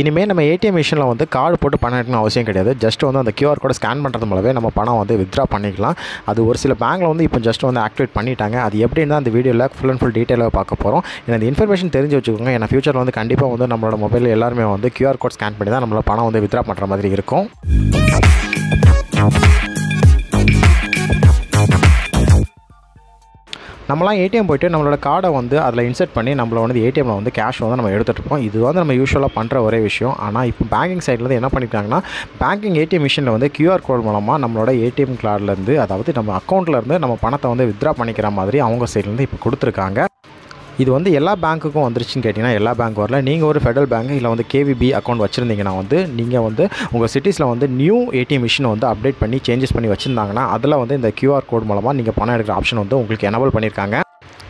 இனிமேல் நம்ம ஏடிஎம் மிஷினில் வந்து கார்டு போட்டு பணம் எடுக்கணும் அவசியம் கிடையாது. ஜஸ்ட் வந்து அந்த கியூஆர் கோடை ஸ்கேன் பண்ணுறது மூலமே நம்ம பணம் வந்து வித்ட்ரா பண்ணிக்கலாம். அது ஒரு சில பேங்க்கில் வந்து இப்போ ஜஸ்ட் வந்து ஆக்டிவேட் பண்ணிட்டாங்க. அது எப்படின்னு அந்த வீடியோவில் ஃபுல் அண்ட் ஃபுல் டீட்டெயிலாக பார்க்க போகிறோம். இந்த இன்ஃபர்மேஷன் தெரிஞ்சு வச்சுக்கோங்க. ஏன்னா ஃபியூச்சரில் வந்து கண்டிப்பாக வந்து நம்மளோட மொபைலில் எல்லாருமே வந்து கியூஆர் கோட் ஸ்கேன் பண்ணி தான் நம்மளோட பணம் வந்து வித்ட்ரா பண்ணுற மாதிரி இருக்கும். நம்மளாம் ஏடிஎம் போய்ட்டு நம்மளோட கார்டை வந்து அதில் இன்சர்ட் பண்ணி நம்மள வந்து ஏடிஎம்மில் வந்து கேஷ் வந்து நம்ம எடுத்துகிட்டு இருப்போம். இது வந்து நம்ம யூஸ்வலாக பண்ணுற ஒரே விஷயம். ஆனால் இப்போ பேங்கிங் சைடில் வந்து என்ன பண்ணியிருக்காங்கன்னா, பேங்கிங் ஏடிஎம் மிஷினில் வந்து கியூஆர் கோட் மூலமாக நம்மளோட ஏடிஎம் கார்டிலேருந்து, அதாவது நம்ம அக்கௌண்ட்லேருந்து நம்ம பணத்தை வந்து வித்ட்ரா பண்ணிக்கிற மாதிரி அவங்க சைட்லேருந்து இப்போ கொடுத்துருக்காங்க. இது வந்து எல்லா பேங்க்குக்கும் வந்துருச்சுன்னு கேட்டிங்கன்னா எல்லா பேங்க் வரல. நீங்கள் ஒரு ஃபெடரல் பேங்க் இல்லை வந்து கேவிபி அக்கௌண்ட் வச்சுருந்தீங்கன்னா வந்து நீங்கள் வந்து உங்கள் சிட்டிஸில் வந்து நியூ ஏடிஎம் மிஷினை வந்து அப்டேட் பண்ணி சேஞ்சஸ் பண்ணி வச்சுருந்தாங்கன்னா அதில் வந்து இந்த கியூஆர் கோட் மூலமாக நீங்கள் பணம் எடுக்கிற ஆப்ஷன் வந்து உங்களுக்கு எனேபிள் பண்ணியிருக்காங்க.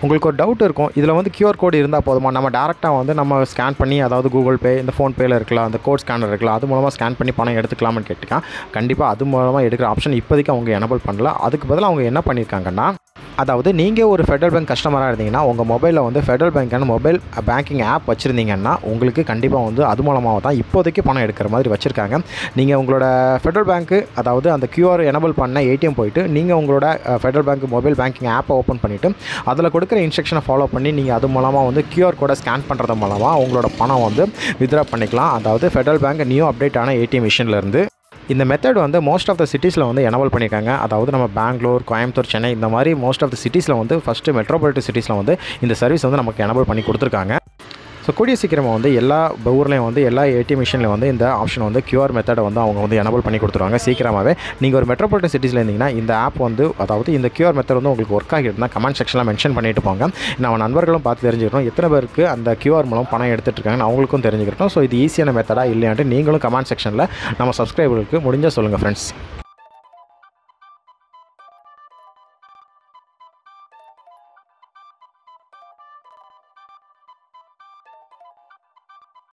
உங்களுக்கு ஒரு டவுட் இருக்கும், இதில் வந்து கியூஆர் கோடு இருந்தால் போதுமா, நம்ம டேரெக்டாக வந்து நம்ம ஸ்கேன் பண்ணி, அதாவது கூகுள் பே இந்த ஃபோன்பேயில் இருக்கலாம், அந்த கோட் ஸ்கேனர் இருக்கலாம், அது மூலமாக ஸ்கேன் பண்ணி பணம் எடுத்துக்கலாம்னு கேட்டுக்கான். கண்டிப்பாக அது மூலமாக எடுக்கிற ஆப்ஷன் இப்போதைக்கு அவங்க எனேபிள் பண்ணல. அதுக்கு பதிலாக அவங்க என்ன பண்ணியிருக்காங்கன்னா, அதாவது நீங்கள் ஒரு ஃபெடரல் பேங்க் கஸ்டமராக இருந்தீங்கன்னா உங்கள் மொபைலில் வந்து ஃபெடரல் பேங்க்கான மொபைல் பேங்கிங் ஆப் வச்சுருந்தீங்கன்னா உங்களுக்கு கண்டிப்பாக வந்து அது மூலமாக தான் இப்போதைக்கு பணம் எடுக்கிற மாதிரி வச்சுருக்காங்க. நீங்கள் உங்களோட ஃபெடரல் பேங்க்கு, அதாவது அந்த கியூஆர் எனேபிள் பண்ண ஏடிஎம் போய்ட்டு நீங்கள் உங்களோட ஃபெடரல் பேங்க் மொபைல் பேங்கிங் ஆப்பை ஓப்பன் பண்ணிவிட்டு அதில் கொடுக்குற இன்ஸ்ட்ரக்ஷனை ஃபாலோ பண்ணி நீங்கள் அது மூலமாக வந்து கியூஆர் கோடை ஸ்கேன் பண்ணுறது மூலமாக உங்களோட பணம் வந்து வித்ட்ரா பண்ணிக்கலாம். அதாவது ஃபெடரல் பேங்க் நியூ அப்டேட் ஆன ஏடிஎம் மிஷின்லேருந்து. இந்த மெத்தட் வந்து மோஸ்ட் ஆஃப் த சிட்டிஸில் வந்து எனேபிள் பண்ணியிருக்காங்க. அதாவது நம்ம பெங்களூர், கோயம்புத்தூர், சென்னை இந்த மாதிரி மோஸ்ட் ஆஃப் த சிட்டிஸில் வந்து ஃபஸ்ட்டு மெட்ரோபாலிட்டன் சிட்டிஸில் வந்து இந்த சர்வீஸ் வந்து நமக்கு எனேபிள் பண்ணி கொடுத்துருக்காங்க. ஸோ கூடிய சீக்கிரமாக வந்து எல்லா ஊர்லேயும் வந்து எல்லா ஏடிஎம் மிஷினில் வந்து இந்த ஆப்ஷன் வந்து கியூஆர் மெத்தடை வந்து அவங்க வந்து எனேபிள் பண்ணி கொடுத்துருவாங்க சீக்கிரமாகவே. நீங்கள் ஒரு மெட்ரோபாலிட்டன் சிட்டிஸில் இருந்தீங்கன்னா இந்த ஆப் வந்து, அதாவது இந்த கியூஆர் மெத்தட் வந்து உங்களுக்கு ஒர்க் ஆகிட்டுனா கமெண்ட் செக்ஷனில் மென்ஷன் பண்ணிட்டு போங்க. நம்ம நண்பர்களும் பார்த்து தெரிஞ்சுக்கிறோம் எத்தனை பேருக்கு அந்த கியூஆர் மூலம் பணம் எடுத்துகிட்டு இருக்காங்கன்னு அவங்களுக்கும் தெரிஞ்சுக்கிறோம். ஸோ இது ஈஸியான மெத்தடாக இல்லையான்ட்டு நீங்களும் கமெண்ட் செக்ஷனில் நம்ம சப்ஸ்கிரைபர்களுக்கு முடிஞ்சால் சொல்லுங்கள் ஃப்ரெண்ட்ஸ்.